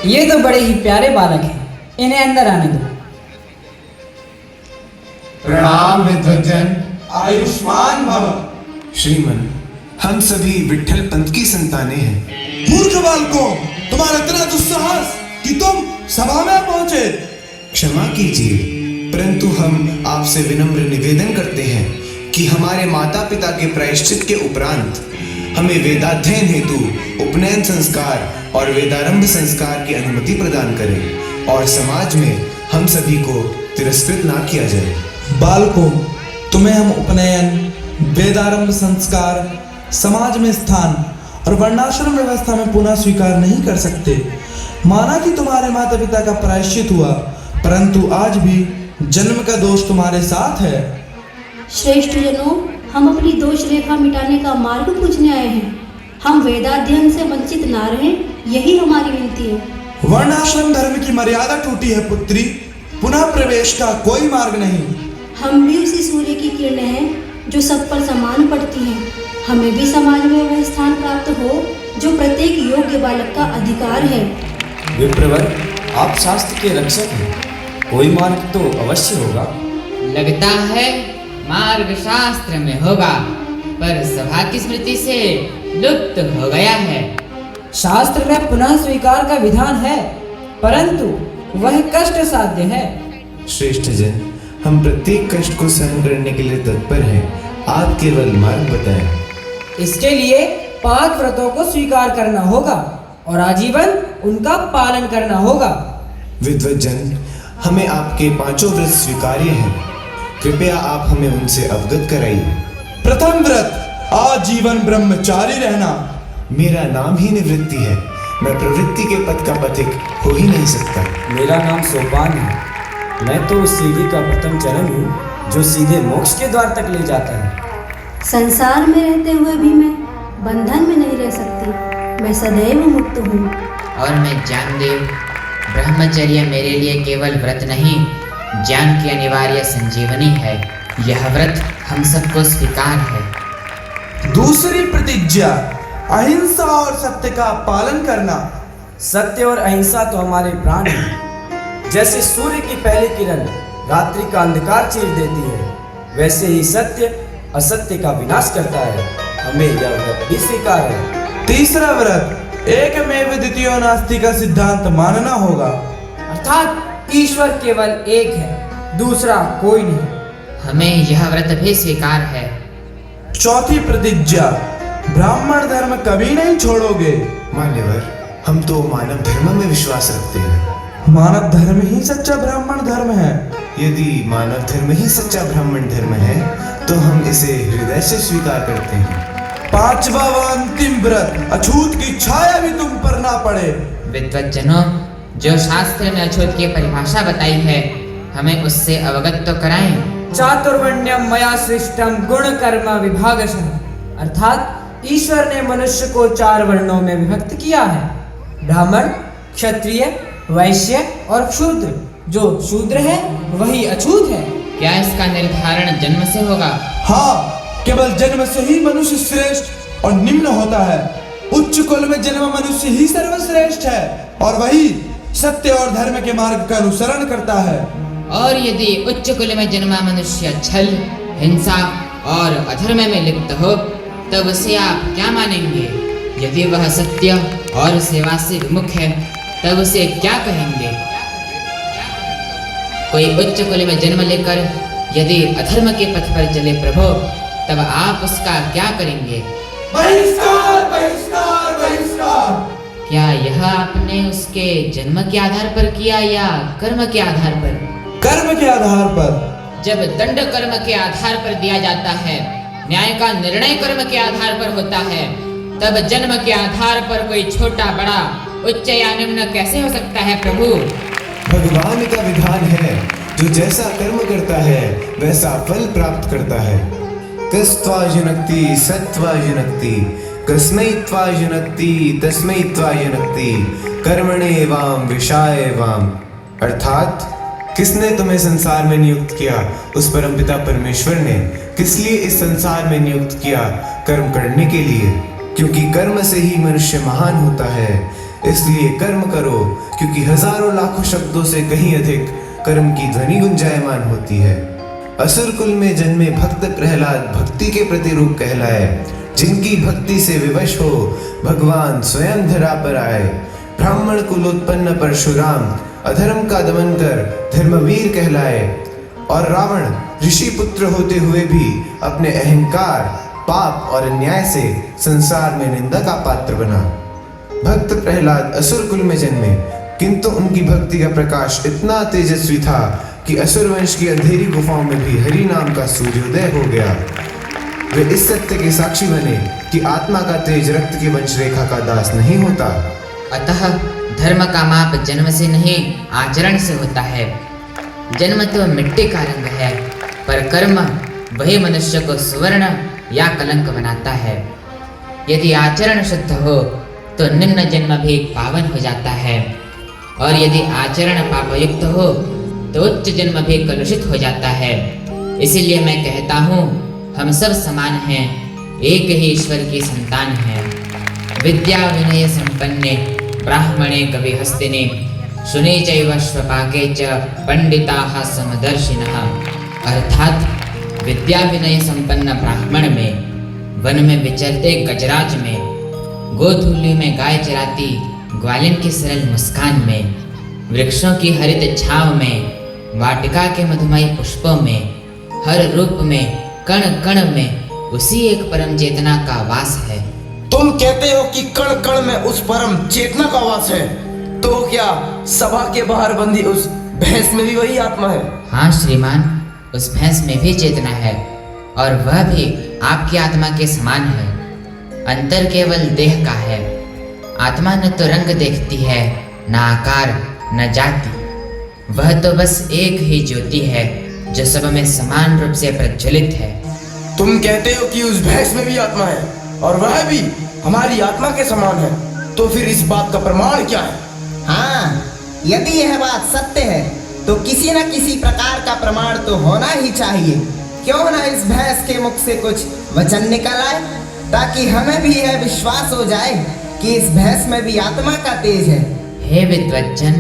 ये तो बड़े ही प्यारे बालक हैं, इन्हें अंदर आने दो। प्रणाम विद्वज्जन। आयुष्मान भव। श्रीमन, हम सभी विट्ठल पंत की संतानें हैं। मूर्ख बालकों, तुम्हारा इतना दुस्साहस कि तुम सभा में पहुंचे। क्षमा कीजिए, परंतु हम आपसे विनम्र निवेदन करते हैं कि हमारे माता पिता के प्रायश्चित के उपरांत हमें वेदाध्ययन हेतु उपनयन संस्कार और वेदारंभ संस्कार की अनुमति प्रदान करें और समाज में हम सभी को तिरस्कृत ना किया जाए। बालकों, तुम्हें हम उपनयन, वेदारंभ संस्कार, समाज में स्थान और वर्णाश्रम व्यवस्था में पुनः स्वीकार नहीं कर सकते। माना कि तुम्हारे माता पिता का प्रायश्चित हुआ, परंतु आज भी जन्म का दोष तुम्हारे साथ है। श्रेष्ठ जनों, हम अपनी दोष रेखा मिटाने का मार्ग पूछने आए हैं। हम वेदाध्ययन से वंचित ना रहें, यही हमारी विनती है। वर्णाश्रम धर्म की मर्यादा टूटी है पुत्री, पुनः प्रवेश का कोई मार्ग नहीं। हम भी उसी सूर्य की किरणें हैं जो सब पर समान पड़ती हैं। हमें भी समाज में वह स्थान प्राप्त हो जो प्रत्येक योग्य बालक का अधिकार है। विप्रवर, आप शास्त्र के रक्षक हैं, कोई मार्ग तो अवश्य होगा। लगता है मार्ग शास्त्र में होगा, पर सभा की स्मृति से लुप्त हो गया है। शास्त्र में पुनः स्वीकार का विधान है, परंतु वह कष्ट साध्य है। श्रेष्ठ जन, हम प्रत्येक कष्ट को सहन करने के लिए तत्पर हैं। आप केवल मार्ग बताएं। इसके लिए 5 व्रतों को स्वीकार करना होगा और आजीवन उनका पालन करना होगा। विद्वज्जन, हमें आपके 5 व्रत स्वीकार्य हैं। कृपया आप हमें उनसे अवगत कराइए। प्रथम व्रत, आजीवन ब्रह्मचारी रहना। मेरा नाम ही निवृत्ति है, मैं प्रवृत्ति के पथ का पथिक हो ही नहीं सकता। मेरा नाम सोपान है, मैं तो उस सीढ़ी का प्रथम चरण हूँ जो सीधे मोक्ष के द्वार तक ले जाता है। संसार में रहते हुए भी मैं बंधन में नहीं रह सकती, मैं सदैव मुक्त हूँ। और मैं जानदेव, ब्रह्मचर्य मेरे लिए केवल व्रत नहीं, ज्ञान की अनिवार्य संजीवनी है। यह व्रत हम सबको स्वीकार है। दूसरी प्रतिज्ञा, अहिंसा और सत्य का पालन करना। सत्य और अहिंसा तो हमारे प्राण हैं। जैसे सूर्य की पहली किरण रात्रि का अंधकार चीर देती है, वैसे ही सत्य असत्य का विनाश करता है। हमें यह व्रत भी स्वीकार है। तीसरा व्रत, एकमेव द्वितीयो नास्ति का सिद्धांत मानना होगा। अर्थात ईश्वर केवल एक है, दूसरा कोई नहीं। हमें यह व्रत भी स्वीकार है। चौथी प्रतिज्ञा, ब्राह्मण धर्म कभी नहीं छोड़ोगे। मान्यवर, हम तो मानव धर्म में विश्वास रखते हैं। मानव धर्म ही सच्चा ब्राह्मण धर्म है। यदि मानव धर्म ही सच्चा ब्राह्मण धर्म है तो हम इसे हृदय से स्वीकार करते हैं। पांचवा व अंतिम व्रत, अछूत की छाया भी तुम पर ना पड़े। विद्वज्जनों, जो शास्त्र में अछूत की परिभाषा बताई है, हमें उससे अवगत तो कराएं। चातुर्वर्ण्यम मया सृष्टम गुण कर्म विभागशः, अर्थात ईश्वर ने मनुष्य को 4 वर्णों में विभक्त किया है, ब्राह्मण, क्षत्रिय, वैश्य और शूद्र। जो शूद्र है वही अछूत है। क्या इसका निर्धारण जन्म से होगा? हाँ, केवल जन्म से ही मनुष्य श्रेष्ठ और निम्न होता है। उच्च कुल में जन्म मनुष्य ही सर्वश्रेष्ठ है और वही सत्य और धर्म के मार्ग का अनुसरण करता है। और यदि उच्च कुल में जन्मा मनुष्य छल, हिंसा और अधर्म में लिप्त हो, तब उसे आप क्या मानेंगे? यदि वह सत्य और सेवा से विमुख है, तब उसे क्या कहेंगे? कोई उच्च कुल में जन्म लेकर यदि अधर्म के पथ पर चले प्रभु, तब आप उसका क्या करेंगे? बहिष्कार, बहिष्कार, बहिष्कार। क्या यह आपने उसके जन्म के आधार पर किया या कर्म के आधार पर? कर्म के आधार पर। जब दंड कर्म के आधार पर दिया जाता है, न्याय का निर्णय कर्म के आधार पर होता है, तब जन्म के आधार पर कोई छोटा बड़ा, उच्च या निम्न कैसे हो सकता है प्रभु? भगवान का विधान है, जो जैसा कर्म करता है वैसा फल प्राप्त करता है। कस्त्वा युनक्ति सत्वा युनक्ति, कस्मै त्वा युनक्ति तस्मै त्वा युनक्ति, कर्मणे वाम विषाय वाम। अर्थात किसने तुम्हें संसार में नियुक्त किया? उस परमपिता परमेश्वर ने। किस लिए इस संसार में नियुक्त किया? कर्म करने के लिए, क्योंकि कर्म से ही मनुष्य महान होता है। इसलिए कर्म करो, क्योंकि हजारों लाखों शब्दों से कहीं अधिक कर्म की ध्वनि गुंजायमान होती है। असुर कुल में जन्मे भक्त प्रहलाद भक्ति के प्रतिरूप कहलाए। जिनकी भक्ति से विवश हो भगवान स्वयं धरा पर आए। ब्राह्मण कुल उत्पन्न परशुराम अधर्म का दमन कर धर्मवीर कहलाए। और रावण ऋषि पुत्र होते हुए भी अपने अहंकार, पाप और अन्याय से संसार में निंदा का पात्र बना। भक्त प्रहलाद असुर कुल में जन्मे, किंतु उनकी भक्ति का प्रकाश इतना तेजस्वी था कि असुर वंश की अंधेरी गुफाओं में भी हरि नाम का सूर्योदय हो गया। वे इस सत्य के साक्षी बने कि आत्मा का तेज रक्त की वंश रेखा का दास नहीं होता। अतः धर्म का माप जन्म से नहीं आचरण से होता है। जन्म तो मिट्टी का रंग है, पर कर्म वही मनुष्य को सुवर्ण या कलंक बनाता है। यदि आचरण शुद्ध हो तो निम्न जन्म भी पावन हो जाता है, और यदि आचरण पापयुक्त हो तो उच्च जन्म भी कलुषित हो जाता है। इसीलिए मैं कहता हूँ, हम सब समान हैं, एक ही ईश्वर की संतान हैं। विद्या विनय संपन्ने ब्राह्मणे कविहस्तिने शुने चैव श्वपाके च पंडिताः समदर्शिनः। अर्थात विद्या विनय संपन्न ब्राह्मण में, वन में विचरते गजराज में, गोधूली में गाय चराती ग्वालिन की सरल मुस्कान में, वृक्षों की हरित छांव में, वाटिका के मधुमय पुष्पों में, हर रूप में, कण कण में उसी एक परम चेतना का वास है। तुम कहते हो कि कण कण में उस परम चेतना का वास है, तो क्या सभा के बाहर बंदी उस भैंस में भी वही आत्मा है? हाँ श्रीमान, उस भैंस में भी चेतना है, और वह भी आपकी आत्मा के समान है। अंतर केवल देह का है। आत्मा न तो रंग देखती है, न आकार, न जाति। वह तो बस एक ही ज्योति है जो सब में समान रूप से प्रज्वलित है। तुम कहते हो कि उस भैंस में भी आत्मा है और वह भी हमारी आत्मा के समान है, तो फिर इस बात का प्रमाण क्या है? हाँ, यदि यह बात सत्य है तो किसी न किसी प्रकार का प्रमाण तो होना ही चाहिए। क्यों न इस भैंस के मुख से कुछ वचन निकल आए, ताकि हमें भी यह विश्वास हो जाए कि इस भैंस में भी आत्मा का तेज है। हे विद्वज्जन,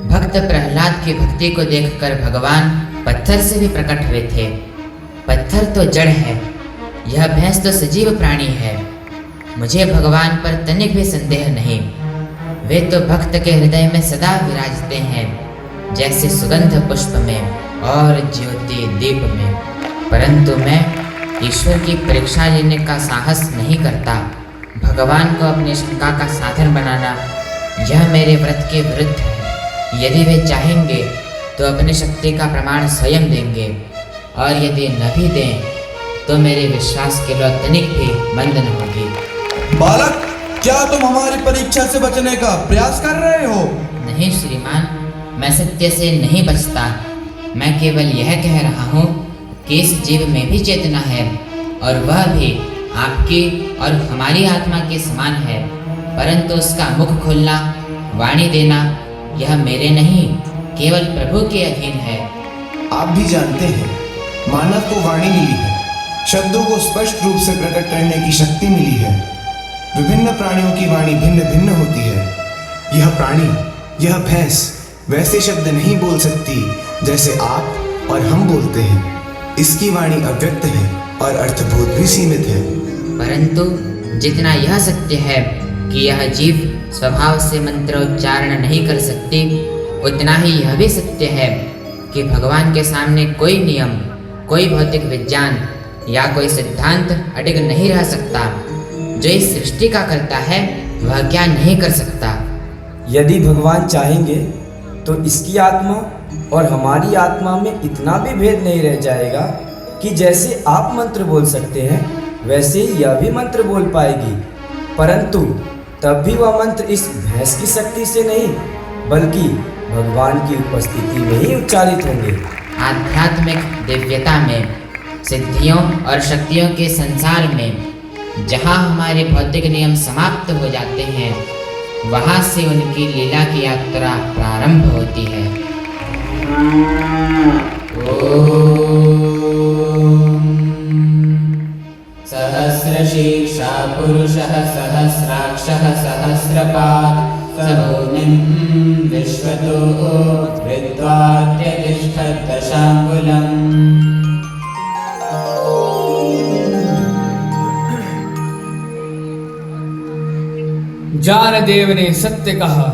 भक्त प्रहलाद की भक्ति को देखकर भगवान पत्थर से भी प्रकट हुए थे। पत्थर तो जड़ है, यह भैंस तो सजीव प्राणी है। मुझे भगवान पर तनिक भी संदेह नहीं। वे तो भक्त के हृदय में सदा विराजते हैं, जैसे सुगंध पुष्प में और ज्योति दीप में। परंतु मैं ईश्वर की परीक्षा लेने का साहस नहीं करता। भगवान को अपनी शंका का साधन बनाना यह मेरे व्रत के विरुद्ध है। यदि वे चाहेंगे तो अपनी शक्ति का प्रमाण स्वयं देंगे, और यदि न भी दें तो मेरे विश्वास के लिए तनिक भी मंद न होगी। बालक, क्या तुम हमारी परीक्षा से बचने का प्रयास कर रहे हो? नहीं श्रीमान, मैं सत्य से नहीं बचता। मैं केवल यह कह रहा हूँ कि इस जीव में भी चेतना है, और वह भी आपकी और हमारी आत्मा के समान है। परंतु उसका मुख खोलना, वाणी देना, यह मेरे नहीं, केवल प्रभु के अधीन है। आप भी जानते हैं, मानव को वाणी मिली है, शब्दों को स्पष्ट रूप से प्रकट करने की शक्ति मिली है। विभिन्न प्राणियों की वाणी भिन्न भिन्न होती है। यह प्राणी, यह भैंस वैसे शब्द नहीं बोल सकती जैसे आप और हम बोलते हैं। इसकी वाणी अव्यक्त है और अर्थबोध भी सीमित है। परंतु जितना यह सत्य है कि यह जीव स्वभाव से मंत्रोच्चारण नहीं कर सकती, उतना ही यह भी सत्य है कि भगवान के सामने कोई नियम, कोई भौतिक विज्ञान या कोई सिद्धांत अडिग नहीं रह सकता। जो इस सृष्टि का करता है वह क्या नहीं कर सकता। यदि भगवान चाहेंगे तो इसकी आत्मा और हमारी आत्मा में इतना भी भेद नहीं रह जाएगा कि जैसे आप मंत्र बोल सकते हैं वैसे ही यह भी मंत्र बोल पाएगी। परंतु तब भी वह मंत्र इस भैंस की शक्ति से नहीं, बल्कि भगवान की उपस्थिति में ही उच्चारित होंगे। आध्यात्मिक दिव्यता में, सिद्धियों और शक्तियों के संसार में जहाँ हमारे भौतिक नियम समाप्त हो जाते हैं, वहाँ से उनकी लीला की यात्रा प्रारंभ होती है। सहस्रशीर्षा पुरुषः सहस्राक्षः सहस्रपात् सभूमिं विश्वतो कृत्वात्यतिष्ठद्दशाङ्गुलम्। जानदेव ने सत्य कहा,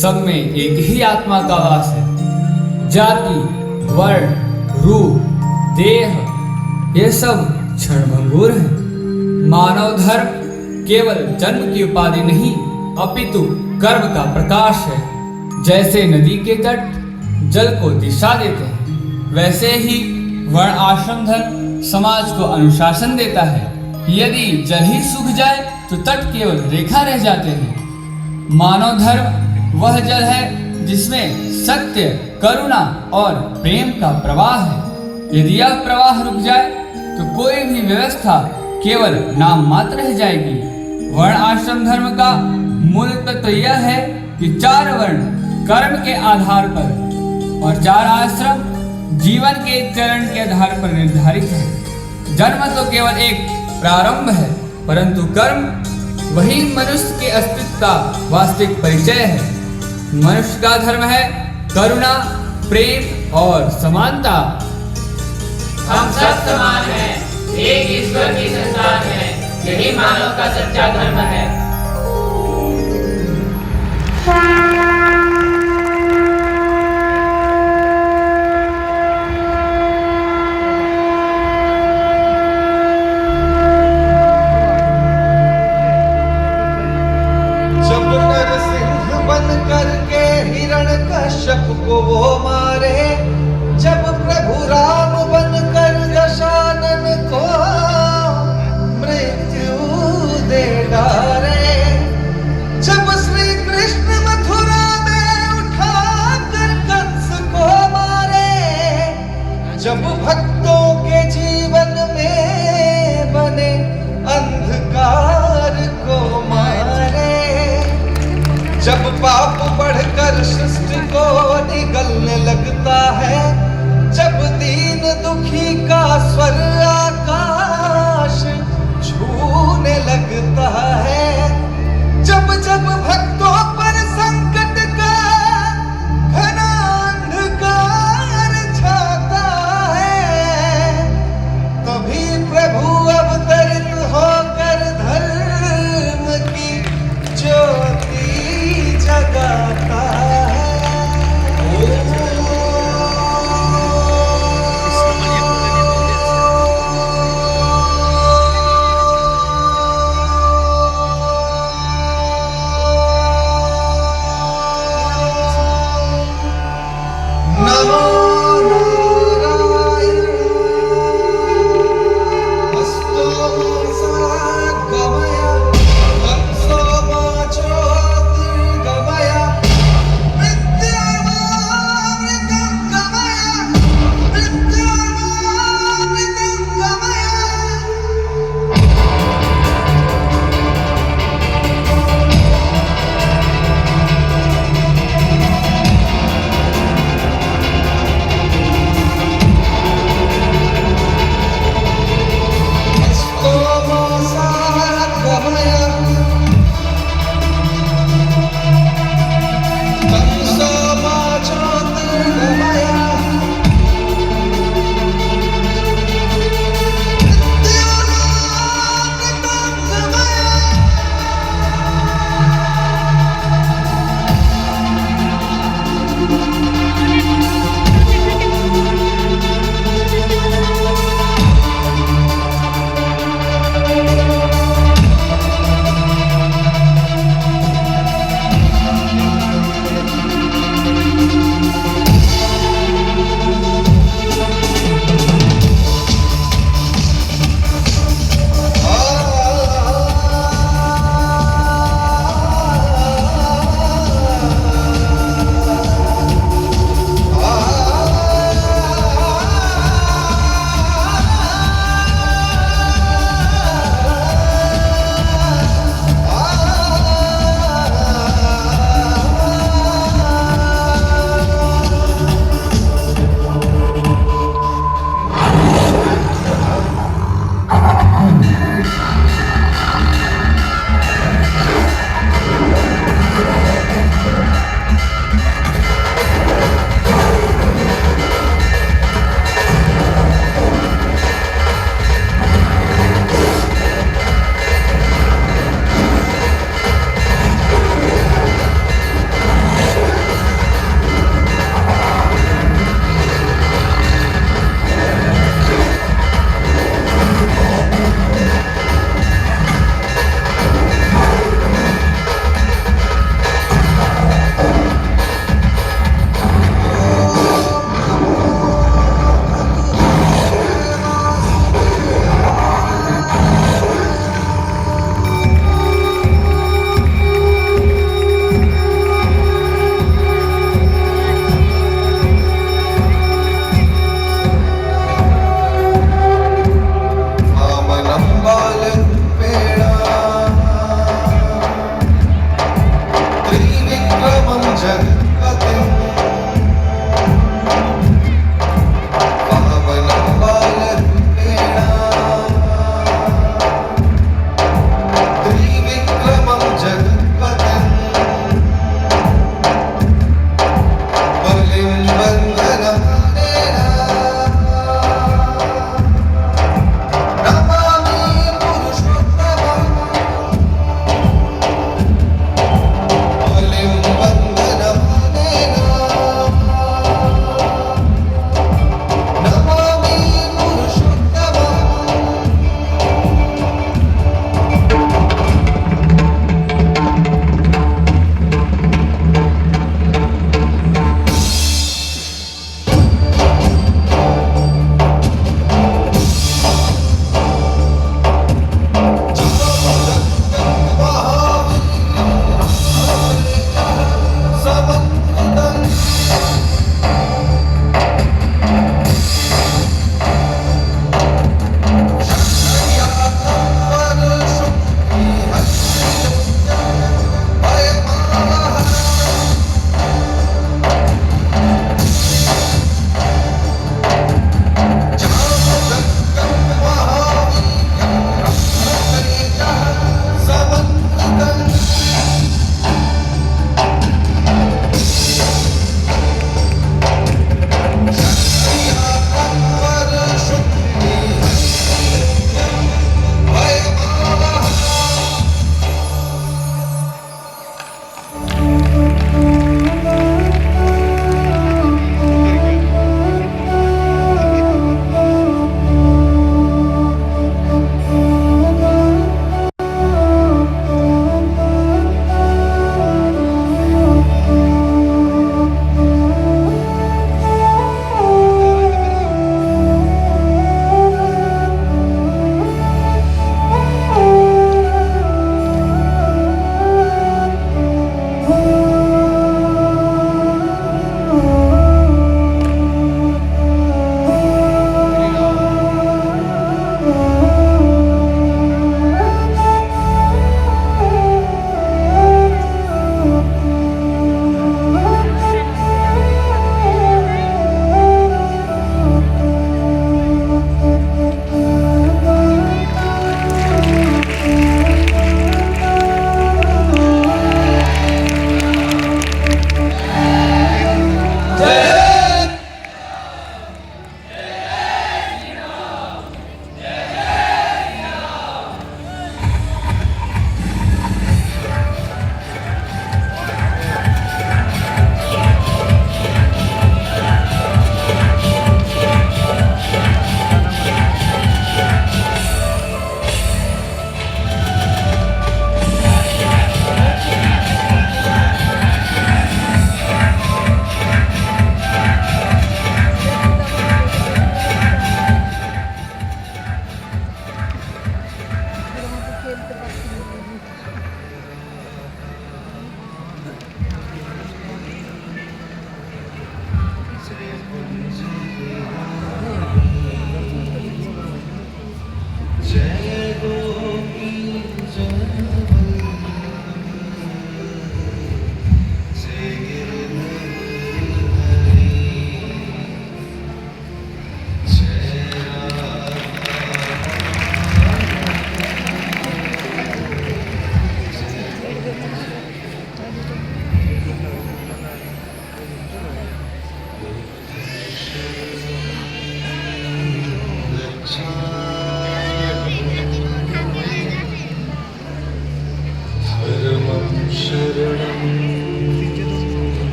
सब में एक ही आत्मा का वास है। जाति, वर्ण, रूप, देह ये सब क्षणभंगुर हैं। मानव धर्म केवल जन्म की उपाधि नहीं अपितु कर्म का प्रकाश है। जैसे नदी के तट जल को दिशा देते हैं, वैसे ही वर्ण आश्रम धर्म समाज को अनुशासन देता है। यदि जल ही सूख जाए तो तट केवल रेखा रह जाते हैं। मानव धर्म वह जल है जिसमें सत्य, करुणा और प्रेम का प्रवाह है। यदि यह प्रवाह रुक जाए तो कोई भी व्यवस्था केवल नाम मात्र रह जाएगी। वर्ण आश्रम धर्म का मूल तत्व यह है कि 4 वर्ण कर्म के आधार पर और 4 आश्रम जीवन के चरण के आधार पर निर्धारित है। जन्म तो केवल एक प्रारंभ है, परंतु कर्म वही मनुष्य के अस्तित्व का वास्तविक परिचय है। मनुष्य का धर्म है करुणा, प्रेम और समानता। हम सब समान हैं, एक ईश्वर की संतान है, यही मानव का सच्चा धर्म है। जब नरसिंह बन करके हिरण्यकश्यप को वो मारे, जब प्रभु राम बन कर दशानन को मृत्यु दे डारे, जब श्री कृष्ण मथुरा में उठा कर कंस को मारे, जब भक्तों के जीवन में बने अंधकार को मारे, जब पाप बढ़कर सृष्टि को निगलने लगता है, जब दीन दुखी का स्वर आकाश छूने लगता है, जब जब भक्तों